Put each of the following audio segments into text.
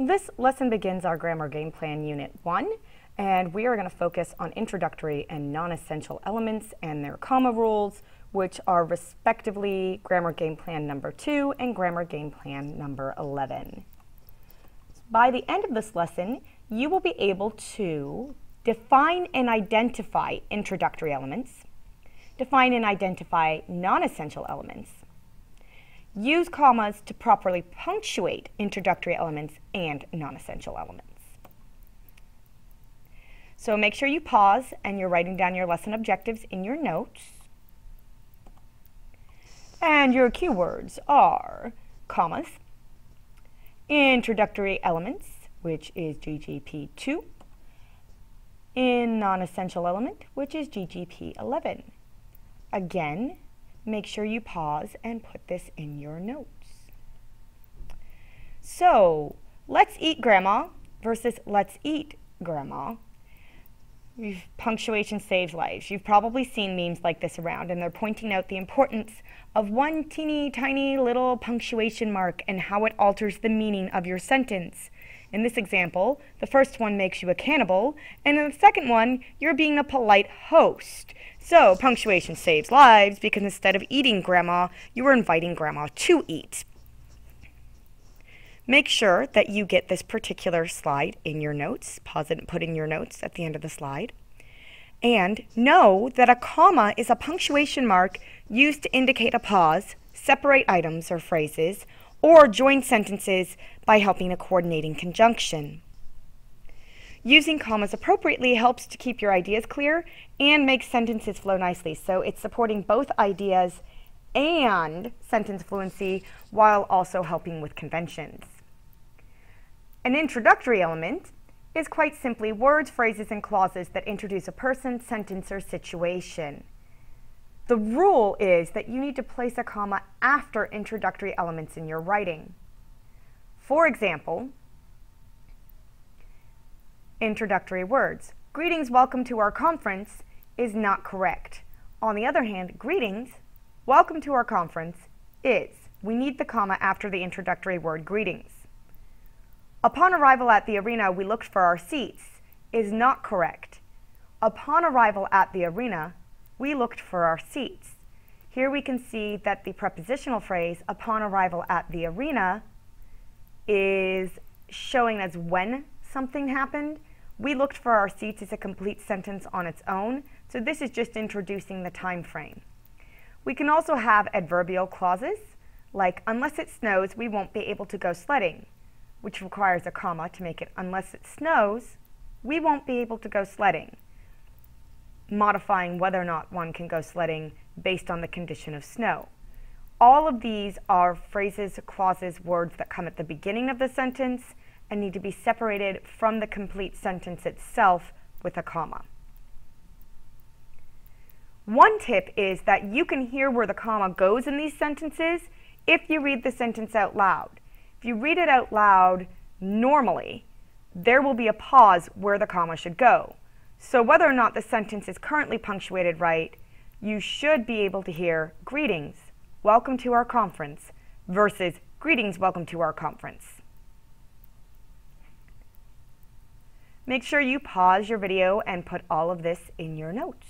This lesson begins our Grammar Game Plan Unit 1, and we are going to focus on introductory and non-essential elements and their comma rules, which are respectively Grammar Game Plan number 2 and Grammar Game Plan number 11. By the end of this lesson, you will be able to define and identify introductory elements, define and identify non-essential elements, use commas to properly punctuate introductory elements and non-essential elements. So make sure you pause and you're writing down your lesson objectives in your notes. And your keywords are commas, introductory elements, which is GGP2, in non-essential element, which is GGP11. Again, make sure you pause and put this in your notes. So, let's eat grandma versus let's eat grandma. Punctuation saves lives. You've probably seen memes like this around, and they're pointing out the importance of one teeny tiny little punctuation mark and how it alters the meaning of your sentence. In this example, the first one makes you a cannibal, and in the second one, you're being a polite host. So, punctuation saves lives because instead of eating grandma, you are inviting grandma to eat. Make sure that you get this particular slide in your notes. Pause it and put in your notes at the end of the slide. And know that a comma is a punctuation mark used to indicate a pause, separate items or phrases, or join sentences by helping a coordinating conjunction. Using commas appropriately helps to keep your ideas clear and makes sentences flow nicely. So it's supporting both ideas and sentence fluency while also helping with conventions. An introductory element is quite simply words, phrases, and clauses that introduce a person, sentence, or situation. The rule is that you need to place a comma after introductory elements in your writing. For example, introductory words. Greetings, welcome to our conference is not correct. On the other hand, greetings, welcome to our conference is. We need the comma after the introductory word greetings. Upon arrival at the arena, we looked for our seats is not correct. Upon arrival at the arena, we looked for our seats. Here we can see that the prepositional phrase, upon arrival at the arena, is showing as when something happened. We looked for our seats is a complete sentence on its own, so this is just introducing the time frame. We can also have adverbial clauses, like unless it snows, we won't be able to go sledding, which requires a comma to make it unless it snows, we won't be able to go sledding, modifying whether or not one can go sledding based on the condition of snow. All of these are phrases, clauses, words that come at the beginning of the sentence and need to be separated from the complete sentence itself with a comma. One tip is that you can hear where the comma goes in these sentences if you read the sentence out loud. If you read it out loud normally, there will be a pause where the comma should go. So whether or not the sentence is currently punctuated right, you should be able to hear greetings, welcome to our conference, versus greetings, welcome to our conference. Make sure you pause your video and put all of this in your notes.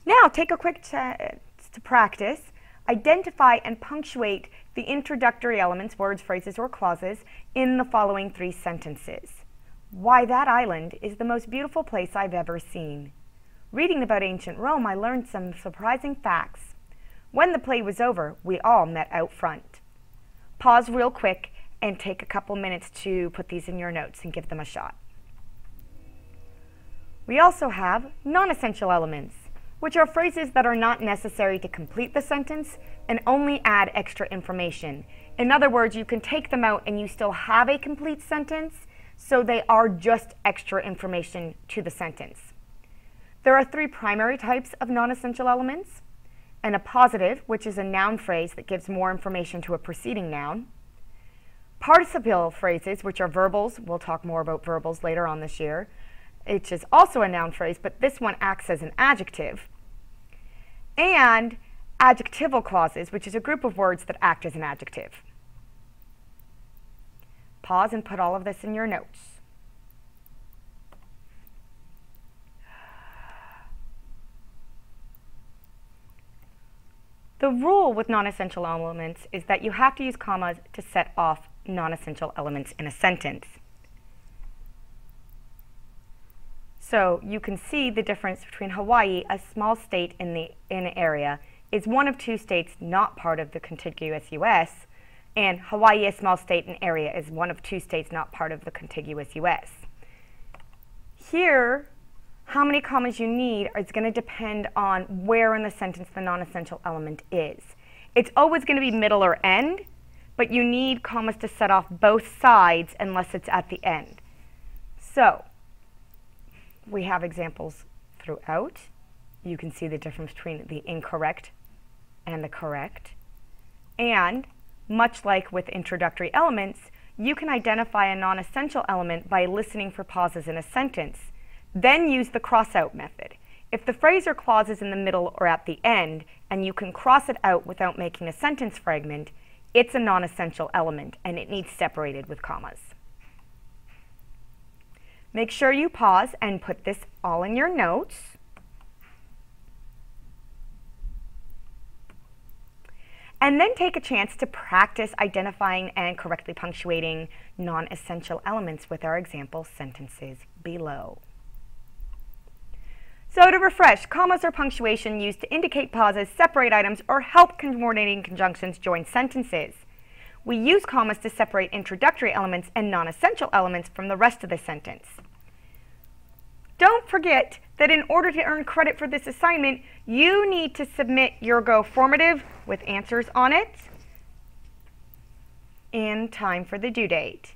Now take a quick chance to practice. Identify and punctuate the introductory elements, words, phrases, or clauses in the following 3 sentences. Why that island is the most beautiful place I've ever seen. Reading about ancient Rome, I learned some surprising facts. When the play was over, we all met out front. Pause real quick and take a couple minutes to put these in your notes and give them a shot. We also have non-essential elements, which are phrases that are not necessary to complete the sentence and only add extra information. In other words, you can take them out and you still have a complete sentence, so they are just extra information to the sentence. There are 3 primary types of non-essential elements: an appositive, which is a noun phrase that gives more information to a preceding noun; participial phrases, which are verbals. We'll talk more about verbals later on this year. It is also a noun phrase, but this one acts as an adjective. And adjectival clauses, which is a group of words that act as an adjective. Pause and put all of this in your notes. The rule with non-essential elements is that you have to use commas to set off non-essential elements in a sentence. So you can see the difference between Hawaii, a small state in an area, is one of two states not part of the contiguous U.S., and Hawaii, a small state in area, is one of two states not part of the contiguous U.S. Here, how many commas you need is going to depend on where in the sentence the non-essential element is. It's always going to be middle or end, but you need commas to set off both sides unless it's at the end. So, we have examples throughout. You can see the difference between the incorrect and the correct. And, much like with introductory elements, you can identify a non-essential element by listening for pauses in a sentence. Then use the cross-out method. If the phrase or clause is in the middle or at the end, and you can cross it out without making a sentence fragment, it's a non-essential element, and it needs separated with commas. Make sure you pause and put this all in your notes. And then take a chance to practice identifying and correctly punctuating non-essential elements with our example sentences below. So to refresh, commas are punctuation used to indicate pauses, separate items, or help coordinating conjunctions join sentences. We use commas to separate introductory elements and non-essential elements from the rest of the sentence. Don't forget that in order to earn credit for this assignment, you need to submit your Go formative with answers on it in time for the due date.